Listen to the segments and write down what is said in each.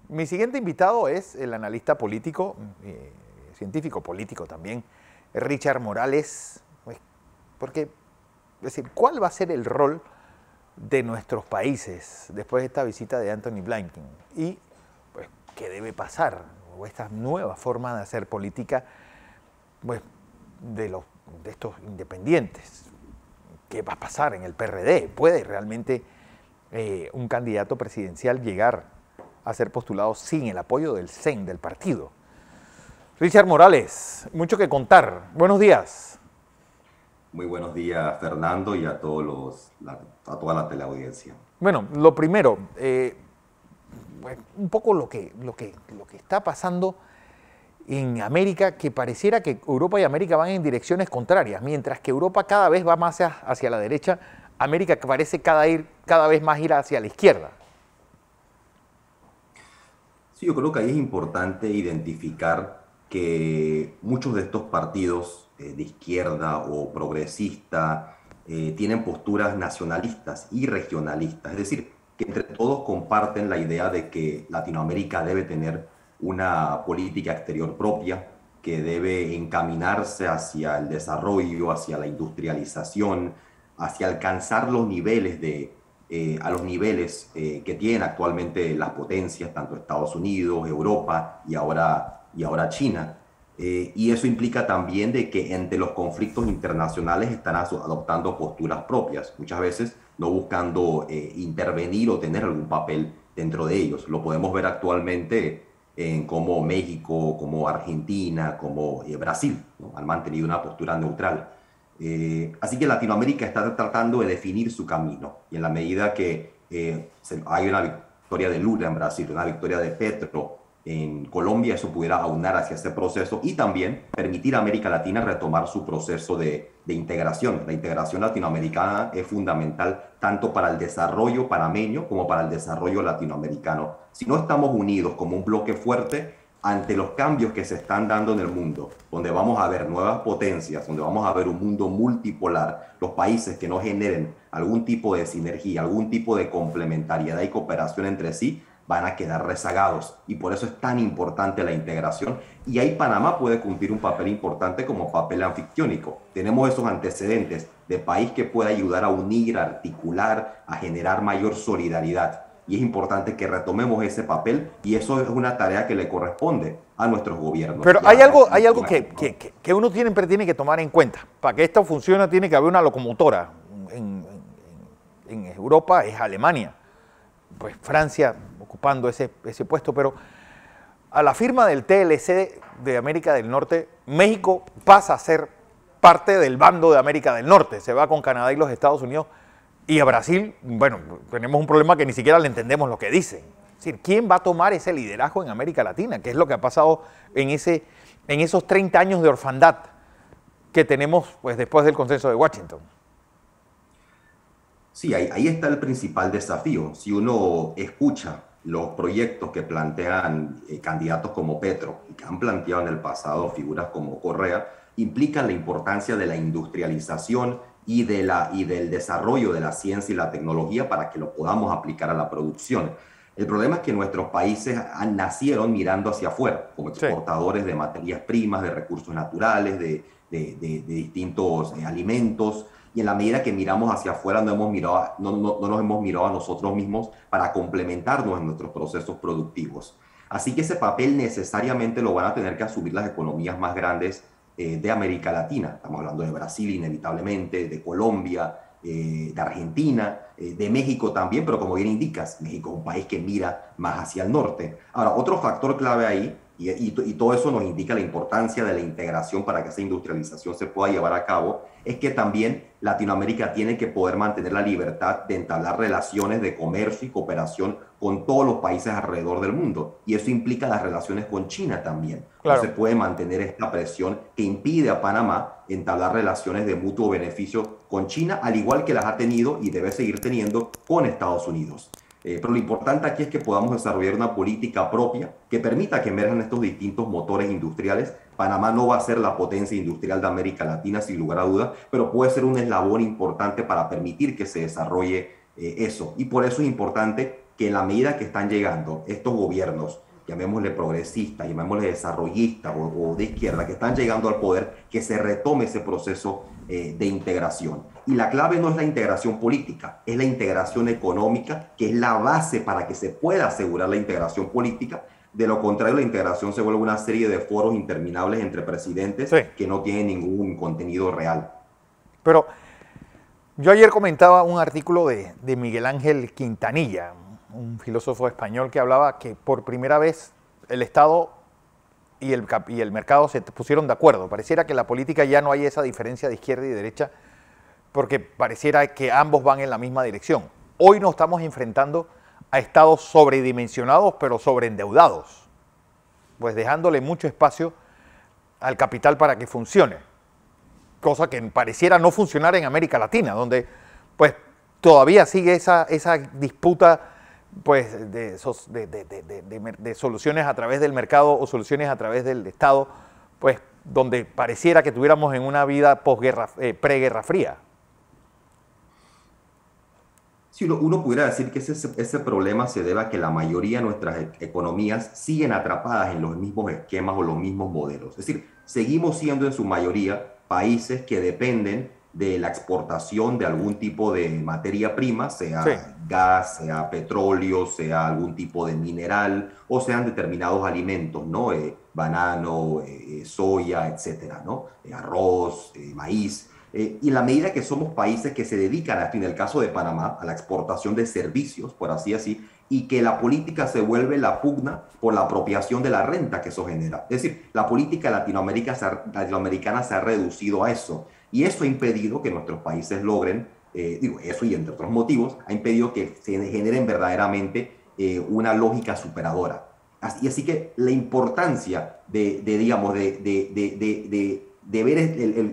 Mi siguiente invitado es el analista político, científico político también, Richard Morales, pues, porque, es decir, ¿cuál va a ser el rol de nuestros países después de esta visita de Anthony Blinken? Y, pues, ¿qué debe pasar? O esta nueva forma de hacer política, pues, de estos independientes. ¿Qué va a pasar en el PRD? ¿Puede realmente un candidato presidencial llegar a ser postulado sin el apoyo del CEN, del partido? Richard Morales, mucho que contar. Buenos días. Muy buenos días, Fernando, y a a toda la teleaudiencia. Bueno, lo primero, un poco lo que está pasando en América, que pareciera que Europa y América van en direcciones contrarias, mientras que Europa cada vez va más hacia la derecha, América que parece cada vez más ir hacia la izquierda. Sí, yo creo que ahí es importante identificar que muchos de estos partidos de izquierda o progresista tienen posturas nacionalistas y regionalistas, es decir, que entre todos comparten la idea de que Latinoamérica debe tener una política exterior propia, que debe encaminarse hacia el desarrollo, hacia la industrialización, hacia alcanzar los niveles a los niveles que tienen actualmente las potencias, tanto Estados Unidos, Europa y ahora China. Y eso implica también de que entre los conflictos internacionales están adoptando posturas propias, muchas veces no buscando intervenir o tener algún papel dentro de ellos. Lo podemos ver actualmente en cómo México, como Argentina, como Brasil, ¿no?, han mantenido una postura neutral. Así que Latinoamérica está tratando de definir su camino, y en la medida que hay una victoria de Lula en Brasil, una victoria de Petro en Colombia, eso pudiera aunar hacia ese proceso y también permitir a América Latina retomar su proceso de integración. La integración latinoamericana es fundamental tanto para el desarrollo panameño como para el desarrollo latinoamericano. Si no estamos unidos como un bloque fuerte ante los cambios que se están dando en el mundo, donde vamos a ver nuevas potencias, donde vamos a ver un mundo multipolar, los países que no generen algún tipo de sinergia, algún tipo de complementariedad y cooperación entre sí, van a quedar rezagados, y por eso es tan importante la integración, y ahí Panamá puede cumplir un papel importante como papel anfictiónico. Tenemos esos antecedentes de país que puede ayudar a unir, a articular, a generar mayor solidaridad, y es importante que retomemos ese papel, y eso es una tarea que le corresponde a nuestros gobiernos. Pero hay algo que uno siempre tiene que tomar en cuenta. Para que esto funcione tiene que haber una locomotora. En Europa es Alemania, pues Francia ocupando ese puesto, pero a la firma del TLC de América del Norte, México pasa a ser parte del bando de América del Norte, se va con Canadá y los Estados Unidos, y a Brasil, bueno, tenemos un problema que ni siquiera le entendemos lo que dicen. Es decir, ¿quién va a tomar ese liderazgo en América Latina? ¿Qué es lo que ha pasado en esos 30 años de orfandad que tenemos, pues, después del consenso de Washington? Sí, ahí está el principal desafío. Si uno escucha los proyectos que plantean candidatos como Petro y que han planteado en el pasado figuras como Correa, implican la importancia de la industrialización y del desarrollo de la ciencia y la tecnología para que lo podamos aplicar a la producción. El problema es que nuestros países nacieron mirando hacia afuera, como exportadores de materias primas, de recursos naturales, de distintos alimentos, y en la medida que miramos hacia afuera no nos hemos mirado a nosotros mismos para complementarnos en nuestros procesos productivos. Así que ese papel necesariamente lo van a tener que asumir las economías más grandes de América Latina. Estamos hablando de Brasil inevitablemente, de Colombia, de Argentina, de México también, pero como bien indicas, México es un país que mira más hacia el norte. Ahora, otro factor clave ahí, y todo eso nos indica la importancia de la integración para que esa industrialización se pueda llevar a cabo, es que también Latinoamérica tiene que poder mantener la libertad de entablar relaciones de comercio y cooperación con todos los países alrededor del mundo. Y eso implica las relaciones con China también. Claro. No se puede mantener esta presión que impide a Panamá entablar relaciones de mutuo beneficio con China, al igual que las ha tenido y debe seguir teniendo con Estados Unidos. Pero lo importante aquí es que podamos desarrollar una política propia que permita que emerjan estos distintos motores industriales. Panamá no va a ser la potencia industrial de América Latina, sin lugar a dudas, pero puede ser un eslabón importante para permitir que se desarrolle eso. Y por eso es importante que en la medida que están llegando estos gobiernos, llamémosle progresistas, llamémosle desarrollistas o de izquierda, que están llegando al poder, que se retome ese proceso de integración. Y la clave no es la integración política, es la integración económica, que es la base para que se pueda asegurar la integración política. De lo contrario, la integración se vuelve una serie de foros interminables entre presidentes Sí. que no tienen ningún contenido real. Pero yo ayer comentaba un artículo de Miguel Ángel Quintanilla, un filósofo español, que hablaba que por primera vez el Estado y el mercado se pusieron de acuerdo. Pareciera que en la política ya no hay esa diferencia de izquierda y derecha, porque pareciera que ambos van en la misma dirección. Hoy nos estamos enfrentando a estados sobredimensionados, pero sobreendeudados, pues dejándole mucho espacio al capital para que funcione, cosa que pareciera no funcionar en América Latina, donde pues todavía sigue esa disputa pues de soluciones a través del mercado o soluciones a través del Estado, pues donde pareciera que tuviéramos en una vida posguerra, preguerra fría. Sí, uno pudiera decir que ese problema se debe a que la mayoría de nuestras economías siguen atrapadas en los mismos esquemas o los mismos modelos. Es decir, seguimos siendo en su mayoría países que dependen de la exportación de algún tipo de materia prima, sea Sí. gas, sea petróleo, sea algún tipo de mineral o sean determinados alimentos, ¿no? Banano, soya, etcétera, ¿no? Arroz, maíz. Y en la medida que somos países que se dedican a esto, en el caso de Panamá, a la exportación de servicios, por así decir, y que la política se vuelve la pugna por la apropiación de la renta que eso genera. Es decir, la política latinoamericana se ha reducido a eso. Y eso ha impedido que nuestros países logren, eso y entre otros motivos, ha impedido que se generen verdaderamente una lógica superadora. Así que la importancia de ver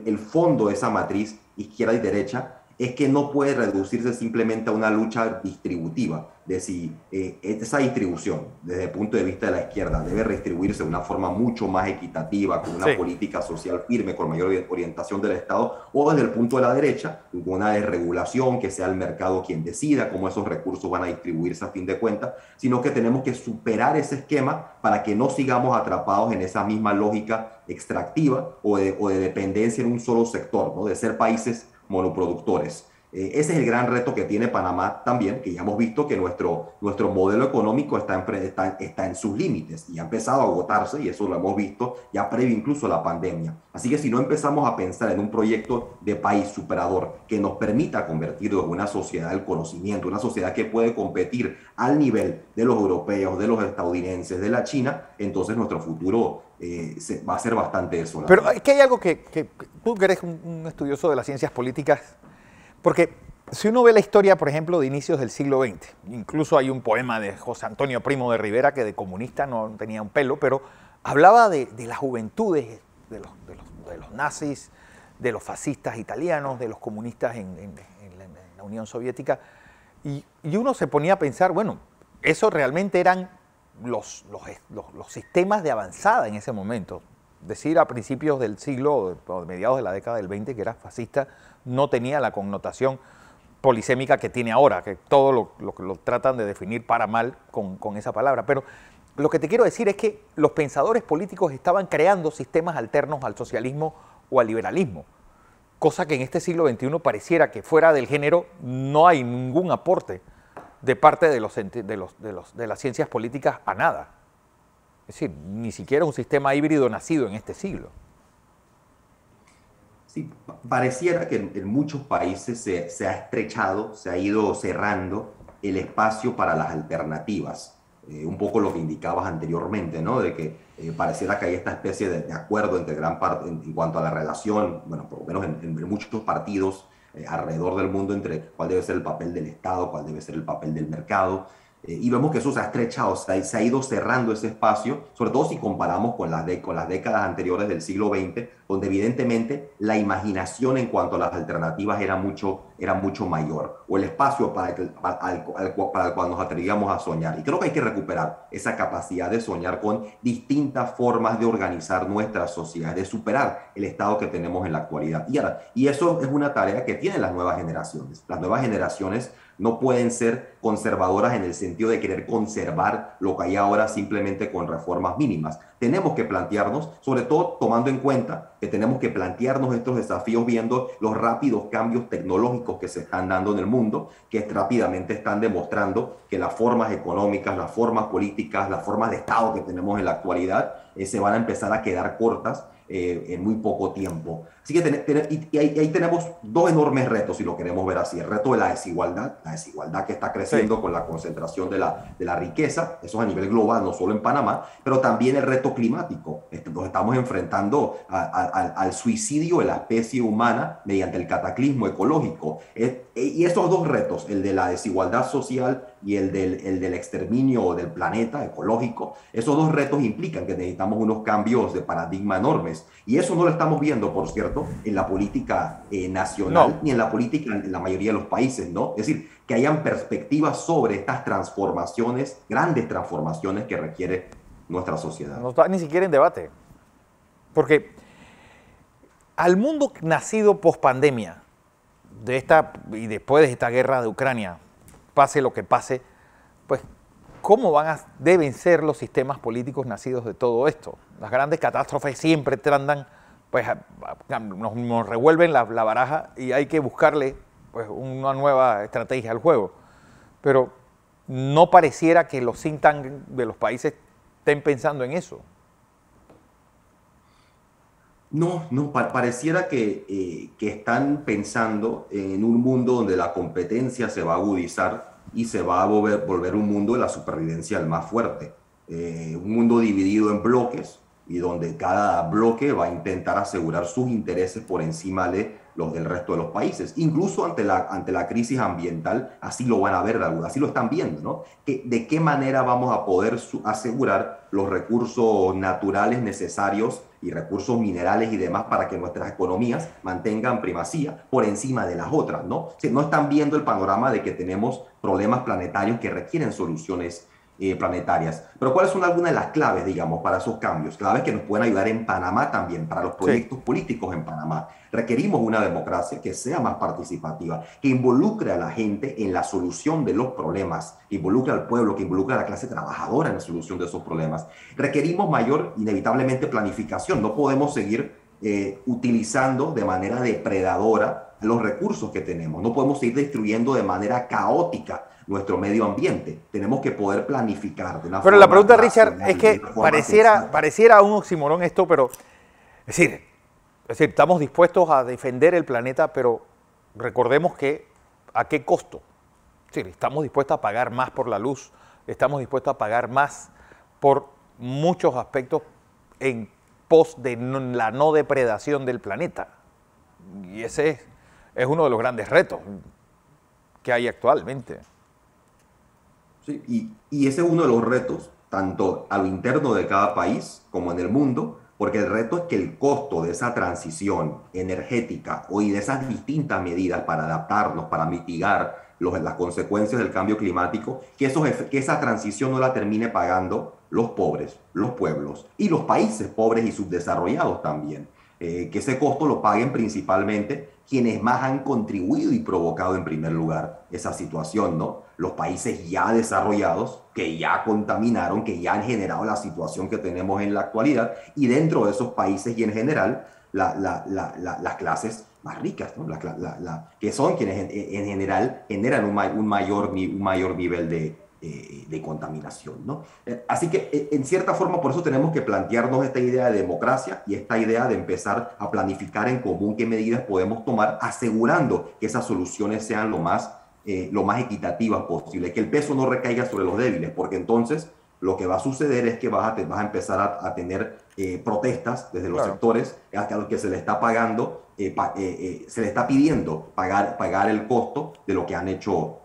el fondo de esa matriz, izquierda y derecha, es que no puede reducirse simplemente a una lucha distributiva, de si esa distribución, desde el punto de vista de la izquierda, debe redistribuirse de una forma mucho más equitativa, con una política social firme, con mayor orientación del Estado, o desde el punto de la derecha, con una desregulación, que sea el mercado quien decida cómo esos recursos van a distribuirse a fin de cuentas, sino que tenemos que superar ese esquema para que no sigamos atrapados en esa misma lógica extractiva o de dependencia en un solo sector, ¿no? De ser países monoproductores. Ese es el gran reto que tiene Panamá también, que ya hemos visto que nuestro modelo económico está en sus límites y ha empezado a agotarse, y eso lo hemos visto ya previo incluso a la pandemia. Así que si no empezamos a pensar en un proyecto de país superador que nos permita convertirnos en una sociedad del conocimiento, una sociedad que puede competir al nivel de los europeos, de los estadounidenses, de la China, entonces nuestro futuro va a ser bastante desolado. Pero es que hay algo que tú que eres un estudioso de las ciencias políticas, porque si uno ve la historia, por ejemplo, de inicios del siglo XX, incluso hay un poema de José Antonio Primo de Rivera, que de comunista no tenía un pelo, pero hablaba de las juventudes de los nazis, de los fascistas italianos, de los comunistas en la Unión Soviética, y uno se ponía a pensar, bueno, eso realmente eran los sistemas de avanzada en ese momento. Decir a principios del siglo, o mediados de la década del 20, que era fascista, no tenía la connotación polisémica que tiene ahora, que todo lo tratan de definir para mal con esa palabra. Pero lo que te quiero decir es que los pensadores políticos estaban creando sistemas alternos al socialismo o al liberalismo, cosa que en este siglo XXI pareciera que fuera del género no hay ningún aporte de parte de las ciencias políticas a nada. Es decir, ni siquiera un sistema híbrido nacido en este siglo. Sí, pareciera que en muchos países se ha estrechado, se ha ido cerrando el espacio para las alternativas. Un poco lo que indicabas anteriormente, ¿no? De que pareciera que hay esta especie de acuerdo entre gran parte en cuanto a la relación, bueno, por lo menos en muchos partidos alrededor del mundo, entre cuál debe ser el papel del Estado, cuál debe ser el papel del mercado. Y vemos que eso se ha estrechado, se ha ido cerrando ese espacio, sobre todo si comparamos con las décadas anteriores del siglo XX, donde evidentemente la imaginación en cuanto a las alternativas era mucho mayor, o el espacio para el cual nos atrevíamos a soñar. Y creo que hay que recuperar esa capacidad de soñar con distintas formas de organizar nuestra sociedad, de superar el estado que tenemos en la actualidad. Y eso es una tarea que tienen las nuevas generaciones. Las nuevas generaciones No pueden ser conservadoras en el sentido de querer conservar lo que hay ahora simplemente con reformas mínimas. Tenemos que plantearnos, sobre todo tomando en cuenta que tenemos que plantearnos estos desafíos viendo los rápidos cambios tecnológicos que se están dando en el mundo, que rápidamente están demostrando que las formas económicas, las formas políticas, las formas de Estado que tenemos en la actualidad se van a empezar a quedar cortas en muy poco tiempo. Así que ahí tenemos dos enormes retos, si lo queremos ver así. El reto de la desigualdad que está creciendo con la concentración de la riqueza, eso es a nivel global, no solo en Panamá, pero también el reto climático. Nos estamos enfrentando al suicidio de la especie humana mediante el cataclismo ecológico. Y esos dos retos, el de la desigualdad social y el del exterminio del planeta ecológico, esos dos retos implican que necesitamos unos cambios de paradigma enormes. Y eso no lo estamos viendo, por cierto, en la política nacional, ni en la política en la mayoría de los países, ¿no? Es decir, que hayan perspectivas sobre estas transformaciones, grandes transformaciones que requiere nuestra sociedad. No está ni siquiera en debate. Porque al mundo nacido post-pandemia, y después de esta guerra de Ucrania, pase lo que pase, pues, ¿cómo deben ser los sistemas políticos nacidos de todo esto? Las grandes catástrofes siempre andan, pues, nos revuelven la baraja y hay que buscarle, pues, una nueva estrategia al juego. Pero no pareciera que los think tanks de los países estén pensando en eso. No, pareciera que están pensando en un mundo donde la competencia se va a agudizar y se va a volver un mundo de la supervivencia del más fuerte. Un mundo dividido en bloques y donde cada bloque va a intentar asegurar sus intereses por encima de los del resto de los países. Incluso ante la crisis ambiental, así lo van a ver, así lo están viendo, ¿no? ¿De qué manera vamos a poder asegurar los recursos naturales necesarios y recursos minerales y demás para que nuestras economías mantengan primacía por encima de las otras, ¿no? O sea, no están viendo el panorama de que tenemos problemas planetarios que requieren soluciones planetarias. Pero ¿cuáles son algunas de las claves, digamos, para esos cambios? Claves que nos pueden ayudar en Panamá también, para los proyectos políticos en Panamá. Requerimos una democracia que sea más participativa, que involucre a la gente en la solución de los problemas, que involucre al pueblo, que involucre a la clase trabajadora en la solución de esos problemas. Requerimos mayor, inevitablemente, planificación. No podemos seguir utilizando de manera depredadora los recursos que tenemos. No podemos seguir destruyendo de manera caótica nuestro medio ambiente. Tenemos que poder planificar de una forma. Pero la pregunta, Richard, es que pareciera un oxímoron esto, pero es decir, estamos dispuestos a defender el planeta, pero recordemos que ¿a qué costo? Es decir, estamos dispuestos a pagar más por la luz, estamos dispuestos a pagar más por muchos aspectos en pos de la no depredación del planeta. Y ese es uno de los grandes retos que hay actualmente. Sí, y ese es uno de los retos, tanto a lo interno de cada país como en el mundo, porque el reto es que el costo de esa transición energética y de esas distintas medidas para adaptarnos, para mitigar las consecuencias del cambio climático, que esa transición no la termine pagando los pobres, los pueblos y los países pobres y subdesarrollados también. Que ese costo lo paguen principalmente quienes más han contribuido y provocado en primer lugar esa situación, ¿no? Los países ya desarrollados, que ya contaminaron, que ya han generado la situación que tenemos en la actualidad, y dentro de esos países y en general las clases más ricas, ¿no? Que son quienes en general generan un mayor nivel de contaminación, ¿no? Así que, en cierta forma, por eso tenemos que plantearnos esta idea de democracia y esta idea de empezar a planificar en común qué medidas podemos tomar, asegurando que esas soluciones sean lo más equitativas posible, que el peso no recaiga sobre los débiles, porque entonces lo que va a suceder es que vas a empezar a tener protestas desde los sectores a los que se le está pagando, se le está pidiendo pagar el costo de lo que han hecho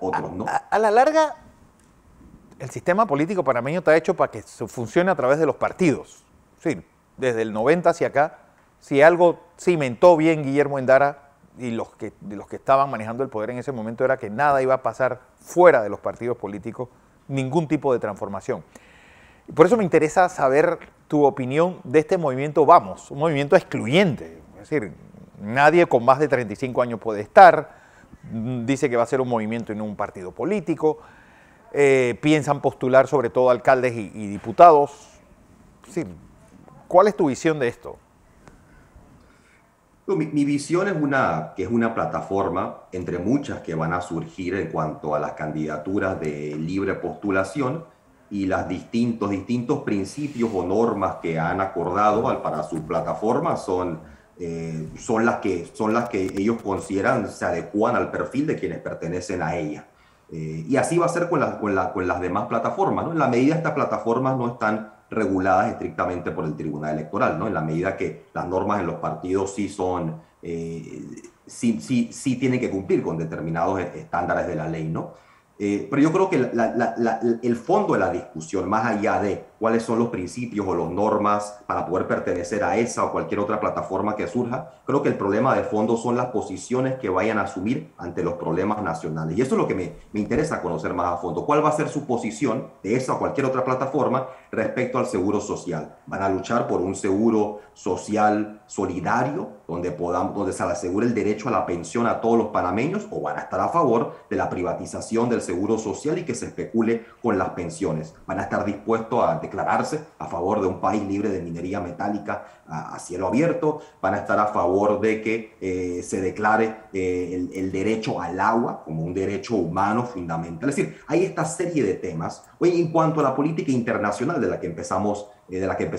otros, ¿no? A la larga, el sistema político panameño está hecho para que funcione a través de los partidos. Sí, desde el 90 hacia acá, si algo cimentó bien Guillermo Endara y los que estaban manejando el poder en ese momento era que nada iba a pasar fuera de los partidos políticos, ningún tipo de transformación. Y por eso me interesa saber tu opinión de este movimiento Vamos, un movimiento excluyente. Es decir, nadie con más de 35 años puede estar. dice que va a ser un movimiento y no un partido político. Piensan postular sobre todo alcaldes y diputados. Sí, ¿cuál es tu visión de esto? Mi visión que es una plataforma entre muchas que van a surgir en cuanto a las candidaturas de libre postulación y los distintos principios o normas que han acordado para su plataforma son las que ellos consideran se adecuan al perfil de quienes pertenecen a ella. Y así va a ser con las demás plataformas, ¿no? En la medida estas plataformas no están reguladas estrictamente por el Tribunal Electoral, ¿no? En la medida que las normas en los partidos sí tienen que cumplir con determinados estándares de la ley, ¿no? Pero yo creo que el fondo de la discusión, más allá de cuáles son los principios o las normas para poder pertenecer a esa o cualquier otra plataforma que surja, creo que el problema de fondo son las posiciones que vayan a asumir ante los problemas nacionales. Y eso es lo que me interesa conocer más a fondo. ¿Cuál va a ser su posición de esa o cualquier otra plataforma respecto al seguro social? ¿Van a luchar por un seguro social solidario donde se le asegure el derecho a la pensión a todos los panameños, o van a estar a favor de la privatización del seguro social y que se especule con las pensiones? ¿Van a estar dispuestos a declararse a favor de un país libre de minería metálica a cielo abierto? ¿Van a estar a favor de que se declare el derecho al agua como un derecho humano fundamental? Es decir, hay esta serie de temas. Oye, en cuanto a la política internacional de la que empezamos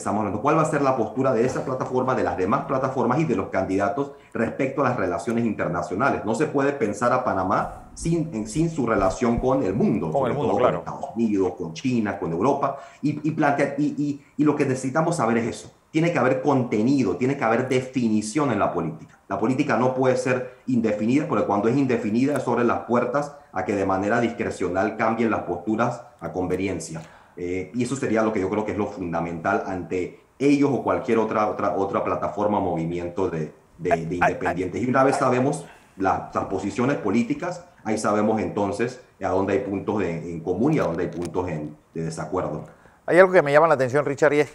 hablando, ¿cuál va a ser la postura de esa plataforma, de las demás plataformas y de los candidatos respecto a las relaciones internacionales? No se puede pensar a Panamá sin su relación con el mundo, Con el mundo, claro. Con Estados Unidos, con China, con Europa, y lo que necesitamos saber es eso. Tiene que haber contenido, tiene que haber definición en la política. La política no puede ser indefinida, porque cuando es indefinida es sobre las puertas a que de manera discrecional cambien las posturas a conveniencia. Y eso sería lo que yo creo que es lo fundamental ante ellos o cualquier otra plataforma o movimiento de independientes. Y una vez sabemos las posiciones políticas, ahí sabemos entonces a dónde hay puntos en común y a dónde hay puntos de desacuerdo. Hay algo que me llama la atención, Richard, y es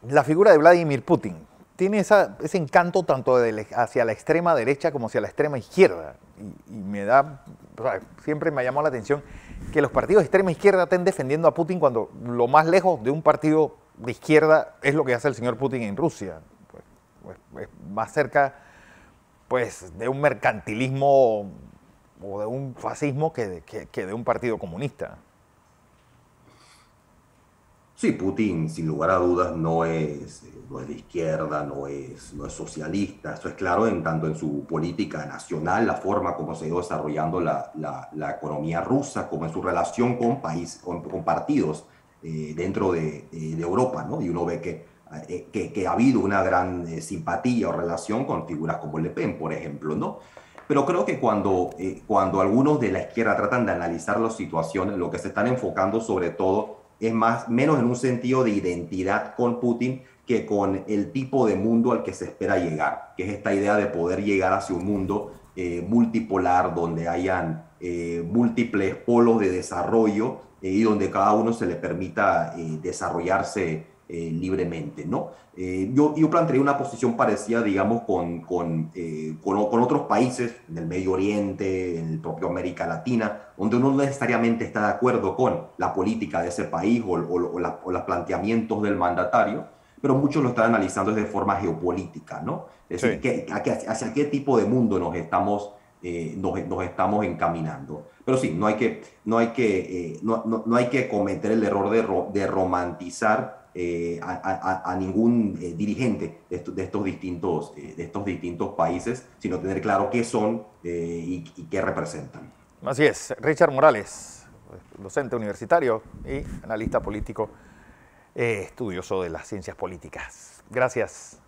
la figura de Vladimir Putin. Tiene ese encanto tanto hacia la extrema derecha como hacia la extrema izquierda. Y me da, o sea, siempre me ha llamado la atención que los partidos de extrema izquierda estén defendiendo a Putin cuando lo más lejos de un partido de izquierda es lo que hace el señor Putin en Rusia. Pues, más cerca pues, de un mercantilismo o de un fascismo que de un partido comunista. Sí, Putin, sin lugar a dudas, no es de izquierda, no es socialista. Eso es claro tanto en su política nacional, la forma como se ha ido desarrollando la economía rusa, como en su relación con partidos dentro de Europa, ¿no? Y uno ve que ha habido una gran simpatía o relación con figuras como Le Pen, por ejemplo, ¿no? Pero creo que cuando algunos de la izquierda tratan de analizar las situaciones, lo que se están enfocando sobre todo es menos en un sentido de identidad con Putin que con el tipo de mundo al que se espera llegar, que es esta idea de poder llegar hacia un mundo multipolar, donde hayan múltiples polos de desarrollo y donde cada uno se le permita desarrollarse libremente, ¿no? Yo plantearía una posición parecida, digamos, con otros países en el Medio Oriente, en el propio América Latina, donde uno no necesariamente está de acuerdo con la política de ese país o los planteamientos del mandatario, pero muchos lo están analizando desde forma geopolítica, ¿no? Es decir, Sí. hacia qué tipo de mundo nos estamos encaminando. Pero sí, no hay que cometer el error de romantizar a ningún dirigente de estos distintos países, sino tener claro qué son y qué representan. Así es, Richard Morales, docente universitario y analista político, estudioso de las ciencias políticas. Gracias.